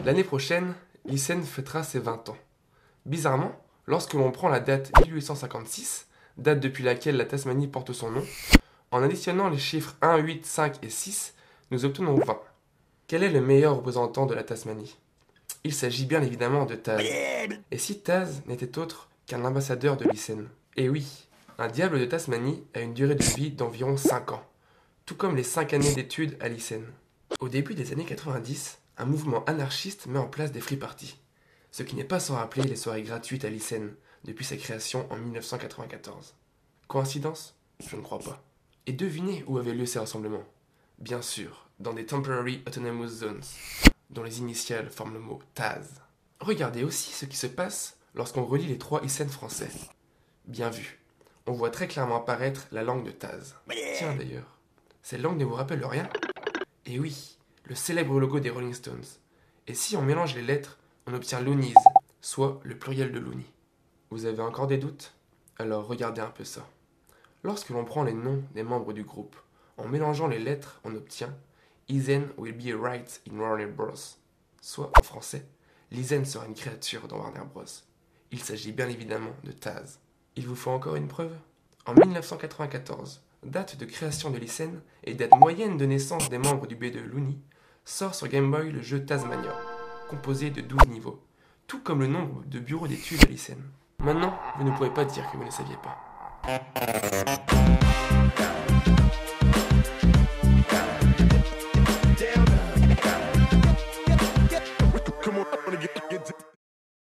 L'année prochaine, Lycenne fêtera ses 20 ans. Bizarrement, lorsque l'on prend la date 1856, date depuis laquelle la Tasmanie porte son nom, en additionnant les chiffres 1, 8, 5 et 6, nous obtenons 20. Quel est le meilleur représentant de la Tasmanie? Il s'agit bien évidemment de Taz. Et si Taz n'était autre qu'un ambassadeur de Lycenne? Et oui, un diable de Tasmanie a une durée de vie d'environ 5 ans, tout comme les 5 années d'études à Lycenne. Au début des années 90, un mouvement anarchiste met en place des free parties, ce qui n'est pas sans rappeler les soirées gratuites à Lycenne depuis sa création en 1994. Coïncidence? Je ne crois pas. Et devinez où avaient lieu ces rassemblements? Bien sûr, dans des Temporary Autonomous Zones, dont les initiales forment le mot Taz. Regardez aussi ce qui se passe lorsqu'on relie les 3 ISN français. Bien vu, on voit très clairement apparaître la langue de Taz. Tiens d'ailleurs, cette langue ne vous rappelle rien? Et oui, le célèbre logo des Rolling Stones. Et si on mélange les lettres, on obtient Loonies, soit le pluriel de Looney. Vous avez encore des doutes? Alors regardez un peu ça. Lorsque l'on prend les noms des membres du groupe, en mélangeant les lettres, on obtient Eisen will be a right in Warner Bros. Soit en français, Lycenne sera une créature dans Warner Bros. Il s'agit bien évidemment de Taz. Il vous faut encore une preuve? En 1994, date de création de Lycenne et date moyenne de naissance des membres du B2 Looney, sort sur Game Boy le jeu Tazmania, composé de 12 niveaux, tout comme le nombre de bureaux d'études à Lycenne. Maintenant, vous ne pouvez pas dire que vous ne saviez pas.